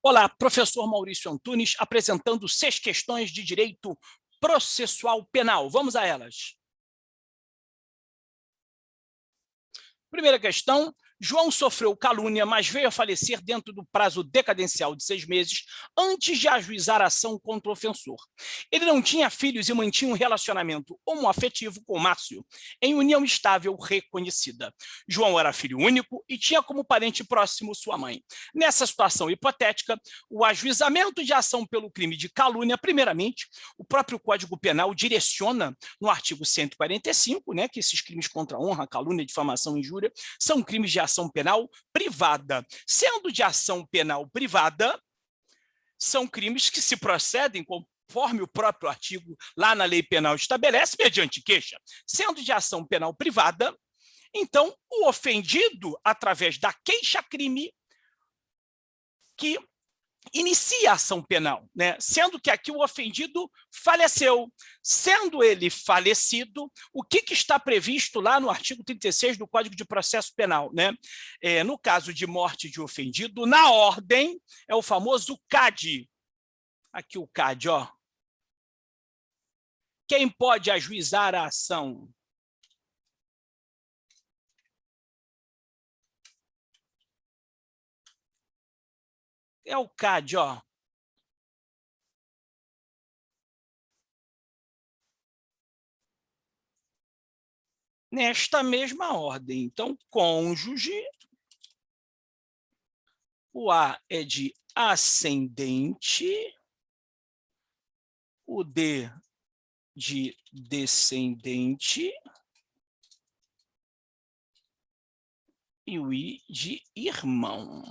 Olá, professor Maurício Antunes, apresentando 6 questões de direito processual penal. Vamos a elas. Primeira questão. João sofreu calúnia, mas veio a falecer dentro do prazo decadencial de 6 meses antes de ajuizar a ação contra o ofensor. Ele não tinha filhos e mantinha um relacionamento homoafetivo com Márcio, em união estável reconhecida. João era filho único e tinha como parente próximo sua mãe. Nessa situação hipotética, o ajuizamento de ação pelo crime de calúnia, primeiramente, o próprio Código Penal direciona no artigo 145, que esses crimes contra a honra, calúnia, difamação e injúria são crimes de ação penal privada. Sendo de ação penal privada, são crimes que se procedem conforme o próprio artigo lá na lei penal estabelece, mediante queixa. Sendo de ação penal privada, então o ofendido, através da queixa-crime, que inicia a ação penal, sendo que aqui o ofendido faleceu. Sendo ele falecido, o que está previsto lá no artigo 36 do Código de Processo Penal? No caso de morte de ofendido, na ordem, é o famoso CAD. Aqui o CAD, ó. Quem pode ajuizar a ação? É o CAD, ó. Nesta mesma ordem. Então, cônjuge, o A é de ascendente, o D de descendente e o I de irmão.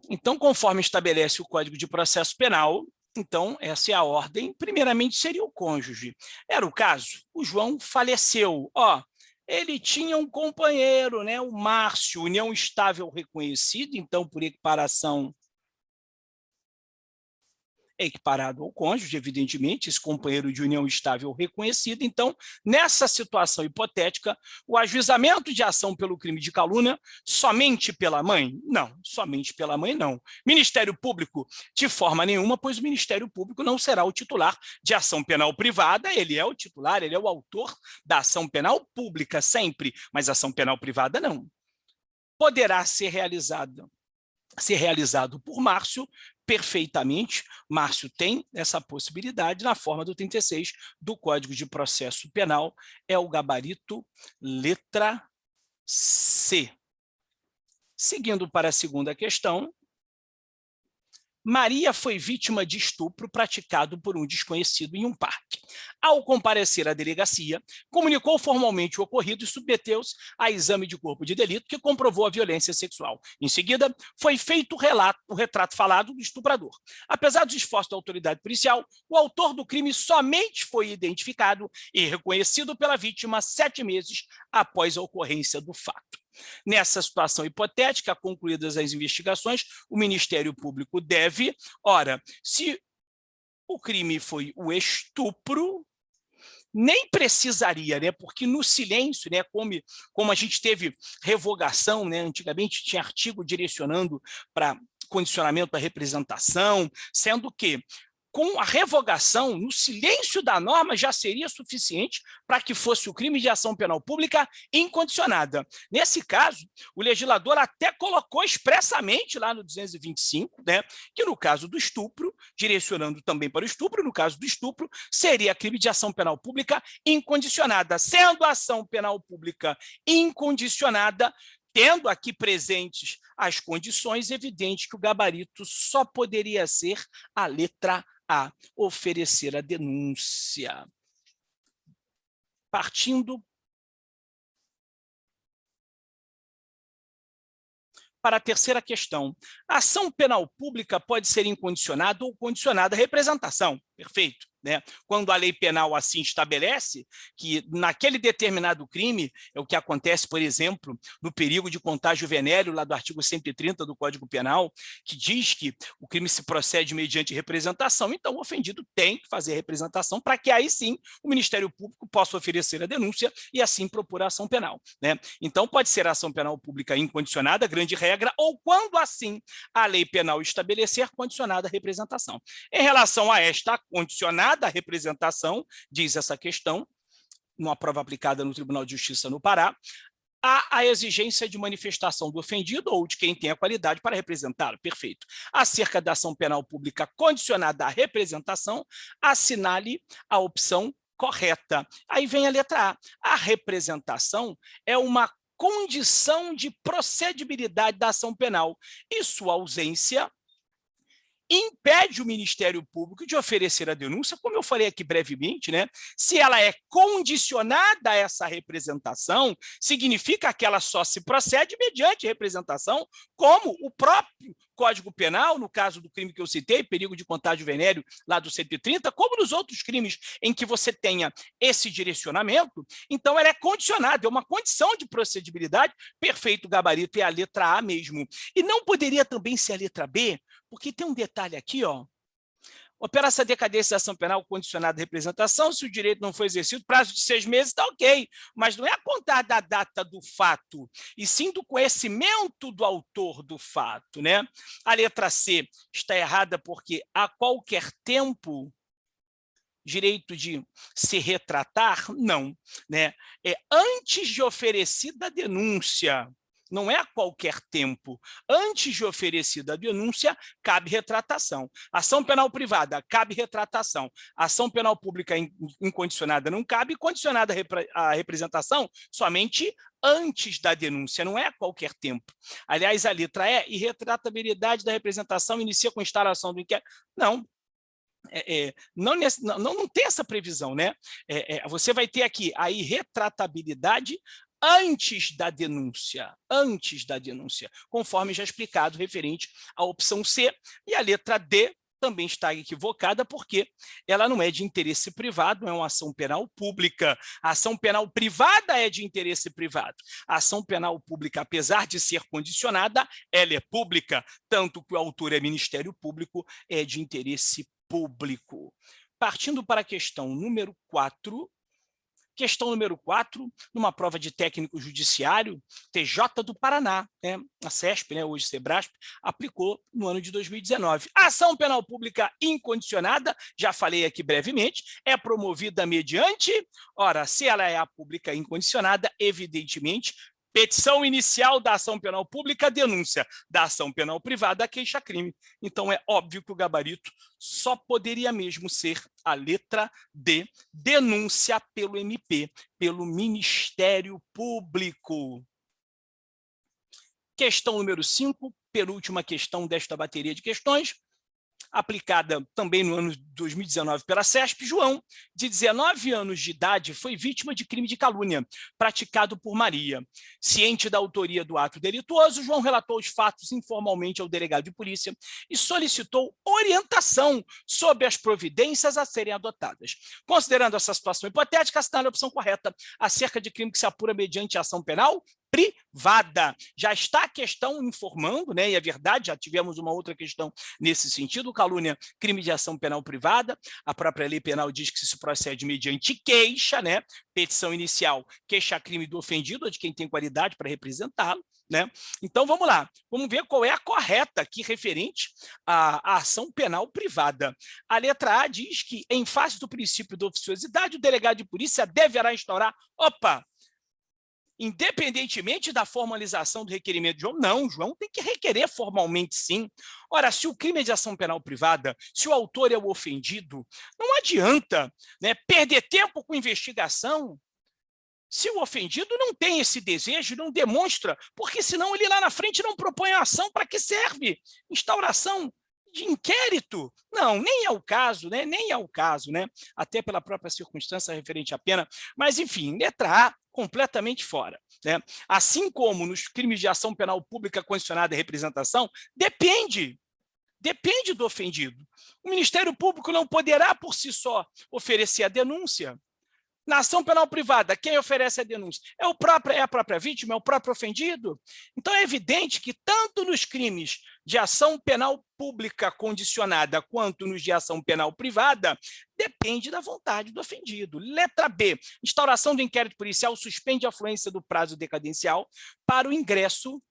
Então, conforme estabelece o Código de Processo Penal, então, essa é a ordem. Primeiramente, seria o cônjuge. Era o caso, o João faleceu. Ele tinha um companheiro, o Márcio, união estável reconhecida, então, por equiparação, é equiparado ao cônjuge, evidentemente, esse companheiro de união estável reconhecido. Então, nessa situação hipotética, o ajuizamento de ação pelo crime de calúnia somente pela mãe? Não, somente pela mãe não. Ministério Público, de forma nenhuma, pois o Ministério Público não será o titular de ação penal privada, ele é o titular, ele é o autor da ação penal pública sempre, mas ação penal privada não. Poderá ser realizado por Márcio, perfeitamente. Márcio tem essa possibilidade na forma do 36 do Código de Processo Penal, é o gabarito letra C. Seguindo para a segunda questão, Maria foi vítima de estupro praticado por um desconhecido em um parque. Ao comparecer à delegacia, comunicou formalmente o ocorrido e submeteu-se a exame de corpo de delito que comprovou a violência sexual. Em seguida, foi feito o retrato falado do estuprador. Apesar dos esforços da autoridade policial, o autor do crime somente foi identificado e reconhecido pela vítima 7 meses após a ocorrência do fato. Nessa situação hipotética, concluídas as investigações, o Ministério Público deve, se o crime foi o estupro, nem precisaria, porque no silêncio, como a gente teve revogação, antigamente tinha artigo direcionando para condicionamento da representação, sendo que com a revogação, no silêncio da norma, já seria suficiente para que fosse o crime de ação penal pública incondicionada. Nesse caso, o legislador até colocou expressamente lá no 225, que no caso do estupro, direcionando também para o estupro, no caso do estupro, seria crime de ação penal pública incondicionada. Sendo a ação penal pública incondicionada, tendo aqui presentes as condições, evidente que o gabarito só poderia ser a letra A, oferecer a denúncia. Partindo para a terceira questão. A ação penal pública pode ser incondicionada ou condicionada à representação. Perfeito. né? Quando a lei penal assim estabelece que naquele determinado crime, é o que acontece, por exemplo, no perigo de contágio venéreo, lá do artigo 130 do Código Penal, que diz que o crime se procede mediante representação, então o ofendido tem que fazer a representação para que aí sim o Ministério Público possa oferecer a denúncia e assim propor a ação penal, né? Então pode ser a ação penal pública incondicionada, grande regra, ou quando assim a lei penal estabelecer condicionada a representação. Em relação a esta condicionada representação, diz essa questão, numa prova aplicada no Tribunal de Justiça no Pará, há a exigência de manifestação do ofendido ou de quem tem a qualidade para representá-lo. Perfeito. Acerca da ação penal pública condicionada à representação, assinale a opção correta. Aí vem a letra A. A representação é uma condição de procedibilidade da ação penal e sua ausência impede o Ministério Público de oferecer a denúncia, como eu falei aqui brevemente, né? Se ela é condicionada a essa representação, significa que ela só se procede mediante representação, como o próprio Código Penal, no caso do crime que eu citei, perigo de contágio venéreo, lá do 130, como nos outros crimes em que você tenha esse direcionamento, então ela é condicionada, é uma condição de procedibilidade, perfeito gabarito, é a letra A mesmo. E não poderia também ser a letra B, porque tem um detalhe aqui, ó. Opera-se a decadência da ação penal condicionada à representação, se o direito não foi exercido, prazo de 6 meses, está ok, mas não é a contar da data do fato, e sim do conhecimento do autor do fato, né? A letra C está errada porque a qualquer tempo direito de se retratar, não, né? É antes de oferecida a denúncia. Não é a qualquer tempo. Antes de oferecida a denúncia, cabe retratação. Ação penal privada, cabe retratação. Ação penal pública incondicionada não cabe, condicionada à representação somente antes da denúncia, não é a qualquer tempo. Aliás, a letra E, irretratabilidade da representação inicia com instalação do inquérito. Não. Não tem essa previsão, né? Você vai ter aqui a irretratabilidade antes da denúncia, conforme já explicado, referente à opção C, e a letra D também está equivocada, porque ela não é de interesse privado, é uma ação penal pública. A ação penal privada é de interesse privado. A ação penal pública, apesar de ser condicionada, ela é pública, tanto que o autor é Ministério Público, é de interesse público. Partindo para a questão número 4, numa prova de técnico judiciário, TJ do Paraná, né? A CESP, né? Hoje Sebrasp, aplicou no ano de 2019. A ação penal pública incondicionada, já falei aqui brevemente, é promovida mediante, ora, se ela é a pública incondicionada, evidentemente, petição inicial da ação penal pública, denúncia da ação penal privada, queixa-crime. Então, é óbvio que o gabarito só poderia mesmo ser a letra D, denúncia pelo MP, pelo Ministério Público. Questão número 5, penúltima questão desta bateria de questões, aplicada também no ano de 2019 pela CESP. João, de 19 anos de idade, foi vítima de crime de calúnia praticado por Maria. Ciente da autoria do ato delituoso, João relatou os fatos informalmente ao delegado de polícia e solicitou orientação sobre as providências a serem adotadas. Considerando essa situação hipotética, assinale a opção correta acerca de crime que se apura mediante ação penal privada. Já está a questão informando, né? E é verdade, já tivemos uma outra questão nesse sentido, calúnia, crime de ação penal privada. A própria lei penal diz que se procede mediante queixa, né? Petição inicial, queixa-crime do ofendido ou de quem tem qualidade para representá-lo, né? Então, vamos lá. Vamos ver qual é a correta aqui referente à ação penal privada. A letra A diz que, em face do princípio da oficiosidade, o delegado de polícia deverá instaurar... Opa! Independentemente da formalização do requerimento de João, não, João tem que requerer formalmente, sim. Ora, se o crime é de ação penal privada, se o autor é o ofendido, não adianta, né, perder tempo com investigação se o ofendido não tem esse desejo, não demonstra, porque senão ele lá na frente não propõe a ação. Para que serve instauração de inquérito? Não, nem é o caso, né? Nem é o caso, né? Até pela própria circunstância referente à pena. Mas, enfim, letra A, completamente fora, né? Assim como nos crimes de ação penal pública condicionada à representação, depende depende do ofendido. O Ministério Público não poderá, por si só, oferecer a denúncia. Na ação penal privada, quem oferece a denúncia? É a própria vítima, é o próprio ofendido? Então, é evidente que, tanto nos crimes de ação penal pública condicionada, quanto nos de ação penal privada, depende da vontade do ofendido. Letra B, instauração do inquérito policial suspende a fluência do prazo decadencial para o ingresso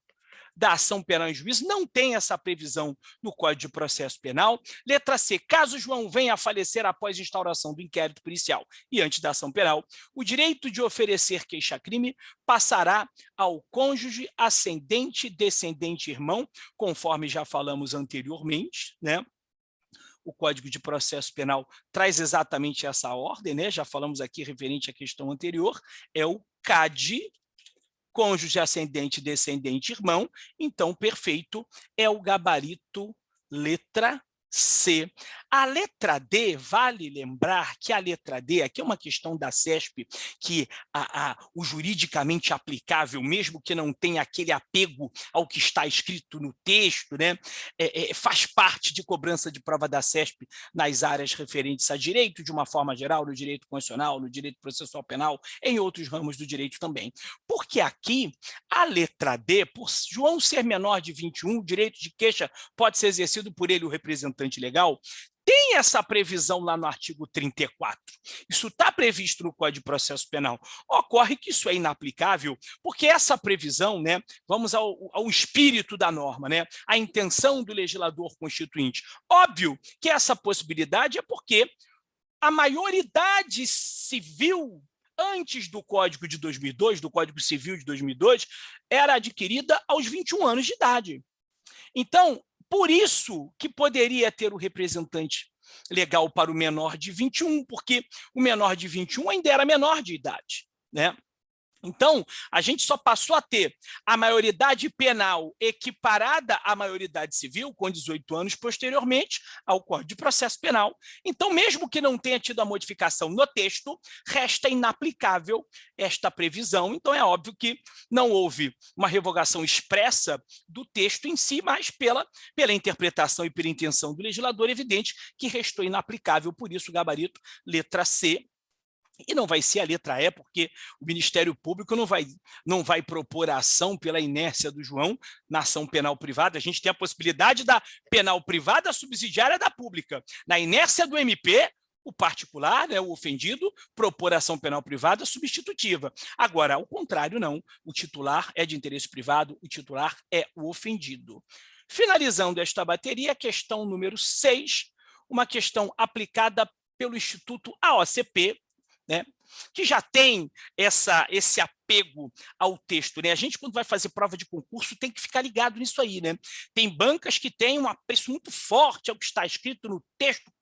da ação penal em juízo, não tem essa previsão no Código de Processo Penal. Letra C, caso João venha a falecer após instauração do inquérito policial e antes da ação penal, o direito de oferecer queixa-crime passará ao cônjuge, ascendente, descendente, irmão, conforme já falamos anteriormente, né? O Código de Processo Penal traz exatamente essa ordem, né? Já falamos aqui referente à questão anterior, é o CAD, cônjuge, ascendente, descendente, irmão. Então, perfeito, é o gabarito letra C. A letra D, vale lembrar que a letra D, aqui é uma questão da CESP, que o juridicamente aplicável, mesmo que não tenha aquele apego ao que está escrito no texto, né, faz parte de cobrança de prova da CESP nas áreas referentes a direito, de uma forma geral, no direito constitucional, no direito processual penal, em outros ramos do direito também. Porque aqui, a letra D, por João ser menor de 21, o direito de queixa pode ser exercido por ele, o representante legal, tem essa previsão lá no artigo 34. Isso está previsto no Código de Processo Penal. Ocorre que isso é inaplicável, porque essa previsão, né, vamos ao espírito da norma, né, a intenção do legislador constituinte. Óbvio que essa possibilidade é porque a maioridade civil antes do Código de 2002, do Código Civil de 2002, era adquirida aos 21 anos de idade. Então, por isso que poderia ter o representante legal para o menor de 21, porque o menor de 21 ainda era menor de idade, né? Então, a gente só passou a ter a maioridade penal equiparada à maioridade civil, com 18 anos, posteriormente ao Código de Processo Penal. Então, mesmo que não tenha tido a modificação no texto, resta inaplicável esta previsão. Então, é óbvio que não houve uma revogação expressa do texto em si, mas pela interpretação e pela intenção do legislador, evidente que restou inaplicável. Por isso, o gabarito letra C. E não vai ser a letra E, porque o Ministério Público não vai propor a ação pela inércia do João na ação penal privada. A gente tem a possibilidade da penal privada subsidiária da pública. Na inércia do MP, o particular, né, o ofendido, propor ação penal privada substitutiva. Agora, ao contrário, não. O titular é de interesse privado, o titular é o ofendido. Finalizando esta bateria, a questão número 6, uma questão aplicada pelo Instituto AOCP, né, que já tem esse apego ao texto, né? A gente, quando vai fazer prova de concurso, tem que ficar ligado nisso aí, né? Tem bancas que têm um apreço muito forte ao que está escrito no texto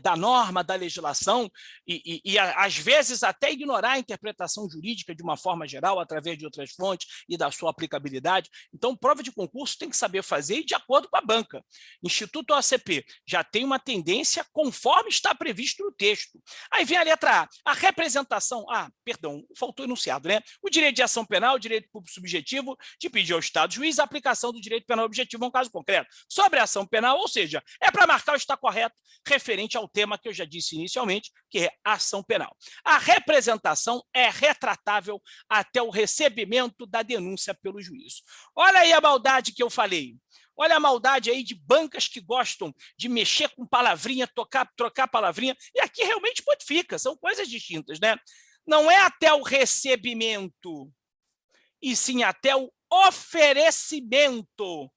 da norma, da legislação, e às vezes até ignorar a interpretação jurídica de uma forma geral, através de outras fontes e da sua aplicabilidade. Então, prova de concurso tem que saber fazer e de acordo com a banca. Instituto OACP já tem uma tendência conforme está previsto no texto. Aí vem a letra A, a representação, perdão, faltou enunciado, né? O direito de ação penal, o direito público subjetivo de pedir ao Estado juiz a aplicação do direito penal objetivo a um caso concreto. Sobre a ação penal, ou seja, é para marcar o está correto, referente ao tema que eu já disse inicialmente, que é ação penal. A representação é retratável até o recebimento da denúncia pelo juízo. Olha aí a maldade que eu falei. Olha a maldade aí de bancas que gostam de mexer com palavrinha, trocar palavrinha, e aqui realmente modifica, são coisas distintas, né? Não é até o recebimento, e sim até o oferecimento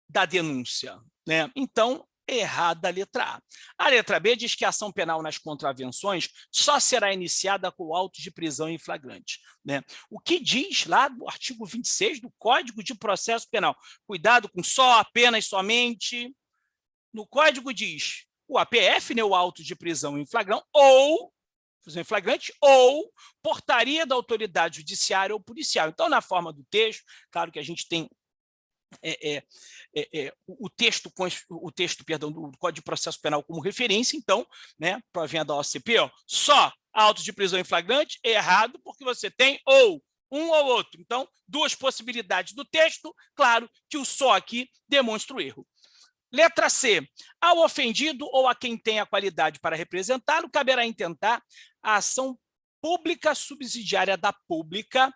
da denúncia, né? Então, errada a letra A. A letra B diz que a ação penal nas contravenções só será iniciada com auto de prisão em flagrante, né? O que diz lá no artigo 26 do Código de Processo Penal? Cuidado com só, apenas, somente. No Código diz o APF, né, o auto de prisão em flagrante, ou prisão em flagrante, ou portaria da autoridade judiciária ou policial. Então, na forma do texto, claro que a gente tem o texto do Código de Processo Penal como referência, então, né, provinha da OCP, só auto de prisão em flagrante é errado, porque você tem ou um ou outro. Então, duas possibilidades do texto, claro que o só aqui demonstra o erro. Letra C. Ao ofendido ou a quem tem a qualidade para representá-lo, caberá intentar a ação pública subsidiária da pública.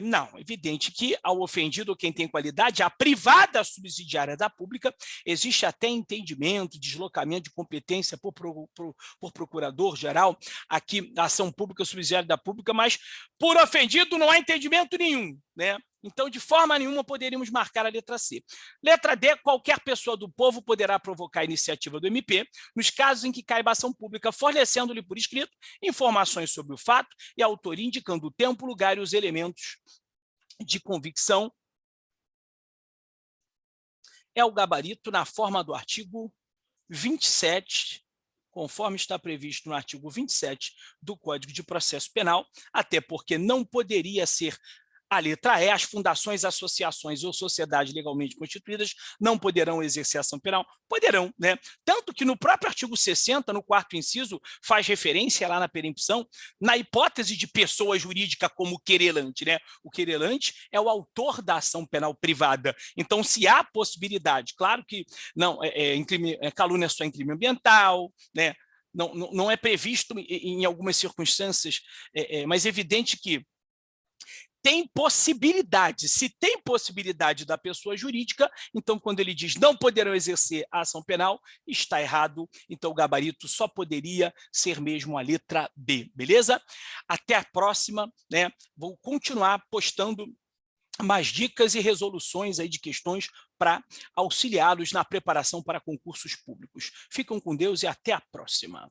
Não, evidente que ao ofendido ou quem tem qualidade, a privada subsidiária da pública, existe até entendimento, deslocamento de competência por procurador-geral, aqui a ação pública subsidiária da pública, mas por ofendido não há entendimento nenhum, né? Então, de forma nenhuma, poderíamos marcar a letra C. Letra D, qualquer pessoa do povo poderá provocar a iniciativa do MP, nos casos em que caiba ação pública, fornecendo-lhe por escrito informações sobre o fato e a autoria, indicando o tempo, lugar e os elementos de convicção. É o gabarito na forma do artigo 27, conforme está previsto no artigo 27 do Código de Processo Penal, até porque não poderia ser a letra E, as fundações, associações ou sociedades legalmente constituídas não poderão exercer ação penal? Poderão, né? Tanto que no próprio artigo 60, no 4º inciso, faz referência lá na perempção, na hipótese de pessoa jurídica como querelante, né? O querelante é o autor da ação penal privada. Então, se há possibilidade, claro que não, calúnia só em crime ambiental, né? Não é previsto em algumas circunstâncias, mas é evidente que tem possibilidade. Se tem possibilidade da pessoa jurídica, então, quando ele diz não poderão exercer a ação penal, está errado. Então, o gabarito só poderia ser mesmo a letra B, beleza? Até a próxima, né? Vou continuar postando mais dicas e resoluções aí de questões para auxiliá-los na preparação para concursos públicos. Ficam com Deus e até a próxima.